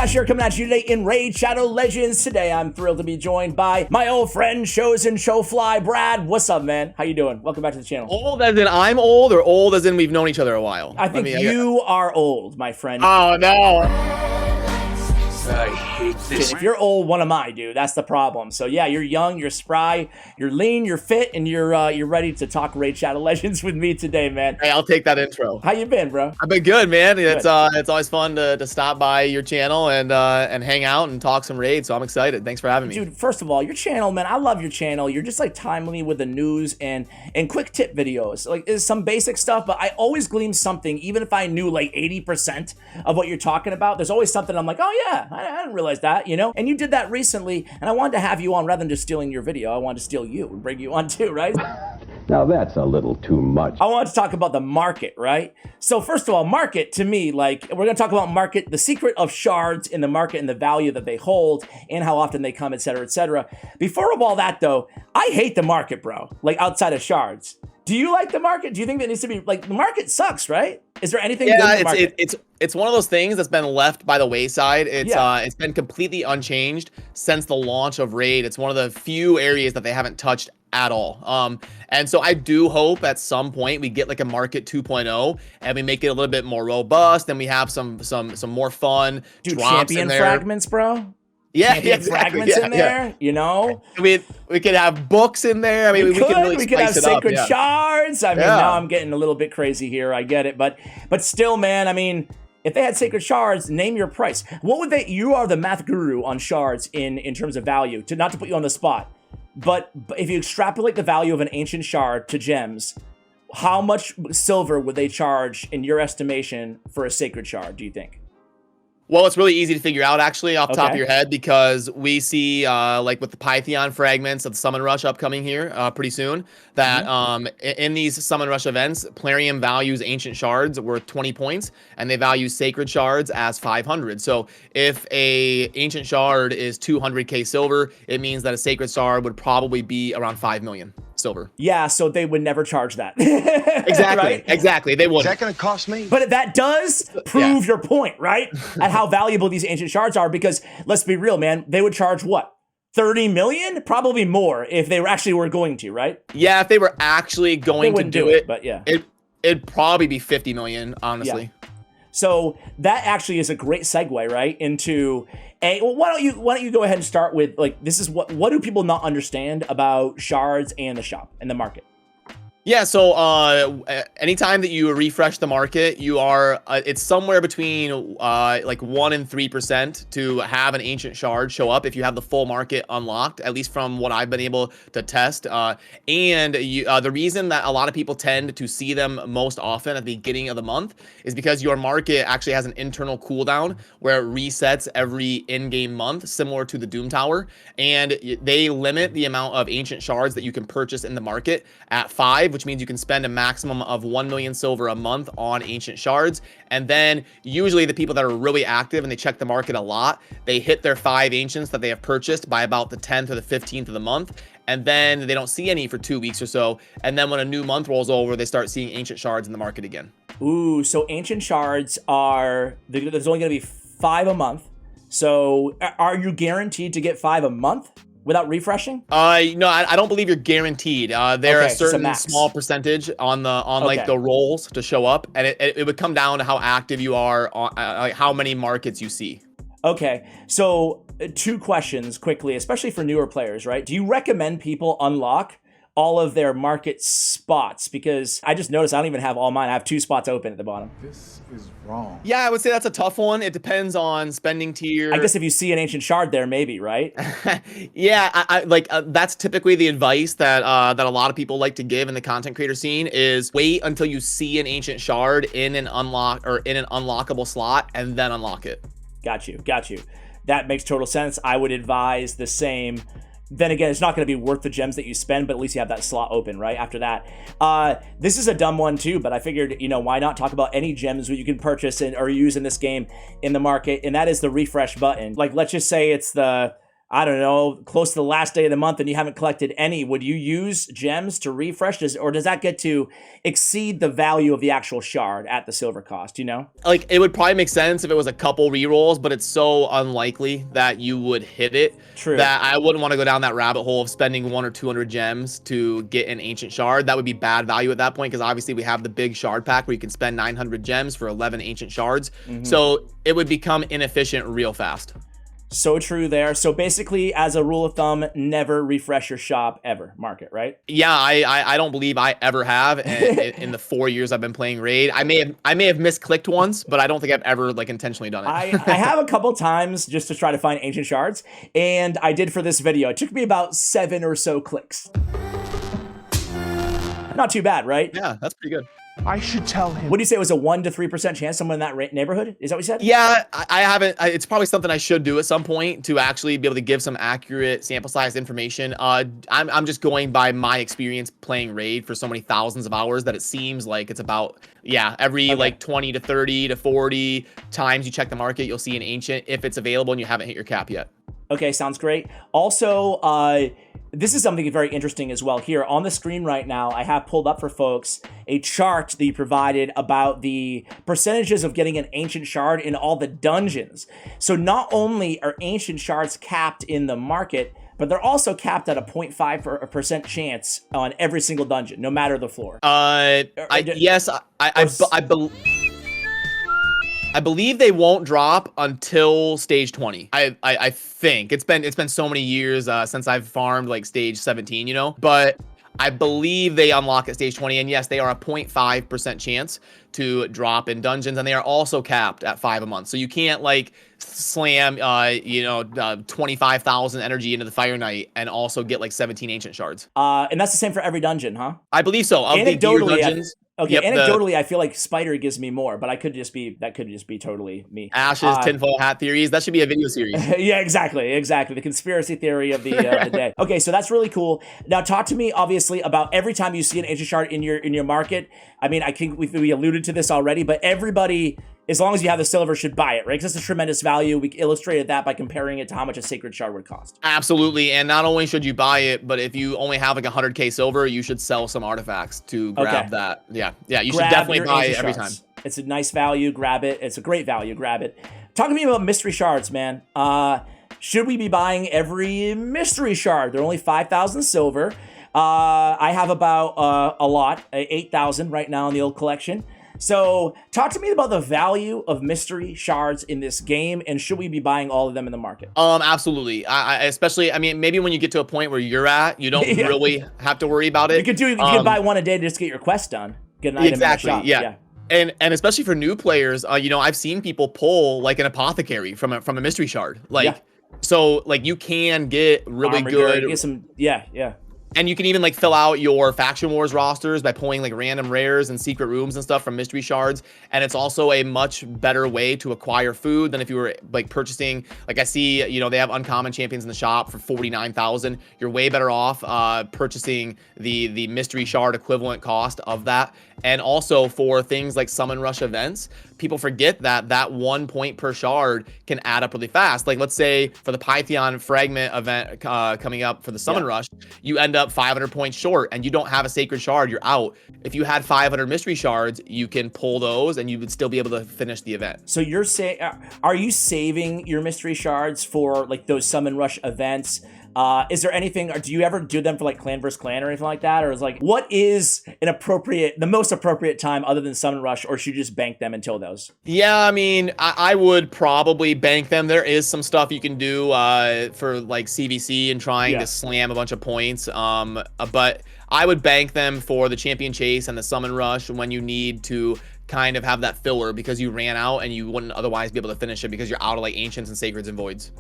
Cash here coming at you today in Raid Shadow Legends. Today I'm thrilled to be joined by my old friend Chosen Chofly. Brad, what's up, man? How you doing? Welcome back to the channel. Old as in I'm old, or old as in we've known each other a while? I think you are old, my friend. Oh no. I hate this. If you're old, what am I, dude? That's the problem. So yeah, you're young, you're spry, you're lean, you're fit, and you're ready to talk Raid Shadow Legends with me today, man. Hey, I'll take that intro. How you been, bro? I've been good, man. Good. It's always fun to stop by your channel and hang out and talk some raids. So I'm excited. Thanks for having me, dude. First of all, your channel, man, I love your channel. You're just like timely with the news and quick tip videos. Like, it's some basic stuff, but I always glean something, even if I knew like 80% of what you're talking about. There's always something I'm like, oh yeah, I didn't realize that, you know. And you did that recently, and I wanted to have you on rather than just stealing your video. I wanted to steal you and bring you on too, right? Now that's a little too much. I wanted to talk about the market, right? So first of all, market to me, like, we're gonna talk about market, the secret of shards in the market and the value that they hold and how often they come, etc., etc. Before all that though, I hate the market, bro. Like, outside of shards. Do you like the market? Do you think that needs to be, like, the market sucks, right? Is there anything good in the market? It's one of those things that's been left by the wayside. It's been completely unchanged since the launch of Raid. It's one of the few areas that they haven't touched at all. And so I do hope at some point we get like a market 2.0 and we make it a little bit more robust and we have some more fun Dude, drops champion in there. Fragments, bro. Yeah, exactly. Fragments in there, you know. I mean, we could have books in there. I mean, we could really have spice it sacred up, shards. I mean, now I'm getting a little bit crazy here. I get it, but still, man. I mean, if they had sacred shards, name your price. What would they? You are the math guru on shards in terms of value. Not to put you on the spot, but if you extrapolate the value of an ancient shard to gems, how much silver would they charge in your estimation for a sacred shard? Do you think? Well, it's really easy to figure out, actually, off the top of your head, because we see, like with the Pytheon fragments of the Summon Rush upcoming here pretty soon, that in these Summon Rush events, Plarium values Ancient Shards worth 20 points, and they value Sacred Shards as 500. So if a Ancient Shard is 200k silver, it means that a Sacred Shard would probably be around 5 million silver. Yeah, so they would never charge that. Exactly, right? Exactly. They wouldn't. Is that going to cost me? But that does prove your point, right? At how valuable these ancient shards are, because let's be real, man, they would charge what? 30 million? Probably more if they were going to, right? Yeah, if they were actually going to do it, but yeah. It'd probably be 50 million, honestly. Yeah. So that actually is a great segue, right, into well, why don't you go ahead and start with, like, this is what do people not understand about shards and the shop and the market? Yeah, so anytime that you refresh the market, you are it's somewhere between like 1% and 3% to have an ancient shard show up if you have the full market unlocked, at least from what I've been able to test. And the reason that a lot of people tend to see them most often at the beginning of the month is because your market actually has an internal cooldown where it resets every in-game month, similar to the Doom Tower, and they limit the amount of ancient shards that you can purchase in the market at 5, which means you can spend a maximum of 1 million silver a month on ancient shards. And then usually the people that are really active and they check the market a lot, they hit their 5 ancients that they have purchased by about the 10th or the 15th of the month. And then they don't see any for 2 weeks or so. And then when a new month rolls over, they start seeing ancient shards in the market again. Ooh, so ancient shards there's only going to be 5 a month. So are you guaranteed to get 5 a month without refreshing? No, I don't believe you're guaranteed. There are a certain small percentage on like the rolls to show up, and it would come down to how active you are, on like how many markets you see. Okay, so 2 questions quickly, especially for newer players, right? Do you recommend people unlock all of their market spots? Because I just noticed I don't even have all mine. I have 2 spots open at the bottom. This is wrong. Yeah, I would say that's a tough one. It depends on spending tier. I guess if you see an ancient shard there, maybe, right? Yeah, I like that's typically the advice that that a lot of people like to give in the content creator scene is wait until you see an ancient shard in an unlockable slot and then unlock it. Got you. That makes total sense. I would advise the same. Then again, it's not going to be worth the gems that you spend, but at least you have that slot open, right? After that, this is a dumb one too, but I figured, you know, why not talk about any gems that you can purchase or use in this game in the market, and that is the refresh button. Like, let's just say it's the I don't know, close to the last day of the month and you haven't collected any, would you use gems to refresh? Or does that get to exceed the value of the actual shard at the silver cost, you know? Like, it would probably make sense if it was a couple rerolls, but it's so unlikely that you would hit it. True. That I wouldn't want to go down that rabbit hole of spending 100 or 200 gems to get an ancient shard. That would be bad value at that point, because obviously we have the big shard pack where you can spend 900 gems for 11 ancient shards. So it would become inefficient real fast. So true there. So basically, as a rule of thumb, never refresh your shop ever. Market, right? Yeah, I don't believe I ever have in the 4 years I've been playing Raid. I may have misclicked once, but I don't think I've ever like intentionally done it. I have a couple times just to try to find ancient shards, and I did for this video. It took me about 7 or so clicks. Not too bad, right? Yeah, that's pretty good. I should tell him. What do you say it was a 1 to 3% chance somewhere in that neighborhood? Is that what you said? Yeah, I haven't. It's probably something I should do at some point to actually be able to give some accurate sample size information. I'm just going by my experience playing Raid for so many thousands of hours that it seems like it's about, every like 20 to 30 to 40 times you check the market, you'll see an ancient if it's available and you haven't hit your cap yet. Okay, sounds great. Also, this is something very interesting as well. Here on the screen right now, I have pulled up for folks a chart that you provided about the percentages of getting an ancient shard in all the dungeons. So not only are ancient shards capped in the market, but they're also capped at a 0.5% chance on every single dungeon, no matter the floor. I believe they won't drop until stage 20. I think it's been so many years since I've farmed like stage 17, you know, but I believe they unlock at stage 20, and yes, they are a 0.5% chance to drop in dungeons, and they are also capped at 5 a month. So you can't like slam 25,000 energy into the Fire Knight and also get like 17 ancient shards. And that's the same for every dungeon, huh? I believe so. Of the gear dungeons. Okay, anecdotally, I feel like Spider gives me more, but that could just be totally me. Ashes, tinfoil hat theories. That should be a video series. Yeah, exactly. The conspiracy theory of the day. Okay, so that's really cool. Now, talk to me, obviously, about every time you see an ancient shard in your market. I mean, I think we alluded to this already, but everybody, as long as you have the silver, should buy it, right? Because it's a tremendous value. We illustrated that by comparing it to how much a sacred shard would cost. Absolutely, and not only should you buy it, but if you only have like 100k silver, you should sell some artifacts to grab that. Yeah, you should definitely buy it every time. It's a nice value. Grab it. It's a great value. Grab it. Talk to me about mystery shards, man. Should we be buying every mystery shard? They're only 5,000 silver. I have about a lot, 8,000 right now in the old collection. So talk to me about the value of mystery shards in this game, and should we be buying all of them in the market? Absolutely. Especially, I mean, maybe when you get to a point where you're at, you don't really have to worry about it. You could buy one a day to just get your quest done. Get an item in the shop. Yeah. And especially for new players, I've seen people pull like an apothecary from a mystery shard. So like you can get really good. Get some, And you can even like fill out your Faction Wars rosters by pulling like random rares and secret rooms and stuff from mystery shards. And it's also a much better way to acquire food than if you were like purchasing, like I see, they have uncommon champions in the shop for 49,000. You're way better off purchasing the mystery shard equivalent cost of that. And also for things like summon rush events, people forget that 1 point per shard can add up really fast. Like let's say for the Python fragment event coming up for the summon rush, you end up 500 points short and you don't have a sacred shard, you're out. If you had 500 mystery shards, you can pull those and you would still be able to finish the event. So you're saying, are you saving your mystery shards for like those summon rush events? Is there anything, or do you ever do them for like clan versus clan or anything like that? Or is like, what is the most appropriate time other than summon rush, or should you just bank them until those? Yeah, I mean, I would probably bank them. There is some stuff you can do for like CVC and trying to slam a bunch of points. But I would bank them for the champion chase and the summon rush when you need to kind of have that filler because you ran out and you wouldn't otherwise be able to finish it because you're out of like ancients and sacreds and voids.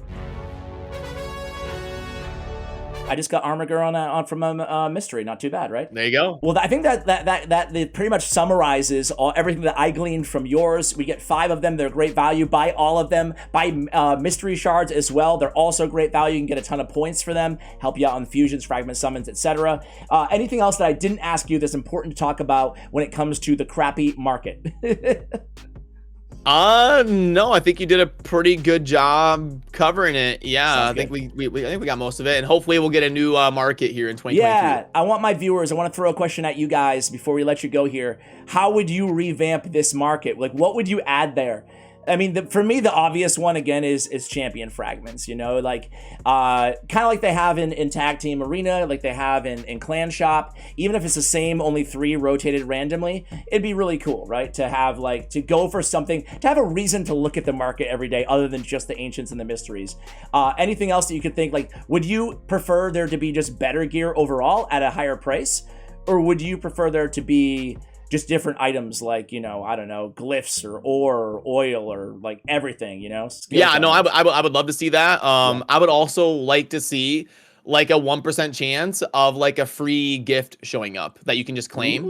I just got Armor Girl on from a mystery. Not too bad, right? There you go. Well, I think that pretty much summarizes everything that I gleaned from yours. We get 5 of them. They're great value. Buy all of them. Buy mystery shards as well. They're also great value. You can get a ton of points for them. Help you out on fusions, fragment summons, etc. Anything else that I didn't ask you that's important to talk about when it comes to the crappy market? No, I think you did a pretty good job covering it. Yeah, Sounds I think good. I think we got most of it, and hopefully we'll get a new market here in 2023. Yeah, I want my viewers, I want to throw a question at you guys before we let you go here. How would you revamp this market? Like, what would you add there? I mean, for me, the obvious one, again, is champion fragments, you know, like kind of like they have in Tag Team Arena, like they have in Clan Shop. Even if it's the same, only 3 rotated randomly, it'd be really cool, right? To have, like, to go for something, to have a reason to look at the market every day other than just the Ancients and the Mysteries. Anything else that you could think, like, would you prefer there to be just better gear overall at a higher price? Or would you prefer there to be just different items like, you know, I don't know, glyphs or ore or oil or like everything, you know? Yeah, no, I would love to see that. I would also like to see like a 1% chance of like a free gift showing up that you can just claim.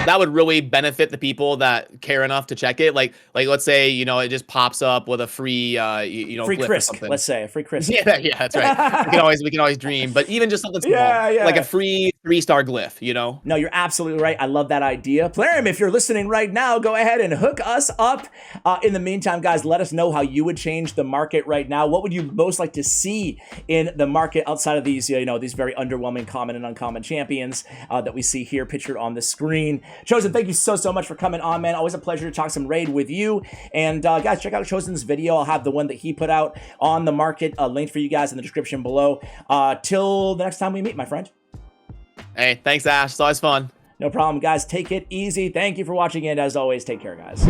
That would really benefit the people that care enough to check it. Like let's say, you know, it just pops up with a free you know, free glyph or Krisk, something. let's say a free Krisk. Yeah, that's right. we can always dream, but even just something small, like a free 3-star glyph, you know? No, you're absolutely right. I love that idea. Plarium, if you're listening right now, go ahead and hook us up. In the meantime, guys, let us know how you would change the market right now. What would you most like to see in the market outside of these, you know, these very underwhelming common and uncommon champions that we see here pictured on the screen? Chosen, thank you so much for coming on, man. Always a pleasure to talk some raid with you. And guys, check out Chosen's video. I'll have the one that he put out on the market linked for you guys in the description below. Till the next time we meet, my friend. Hey, thanks, Ash. It's always fun. No problem, guys. Take it easy. Thank you for watching, and as always, take care, guys.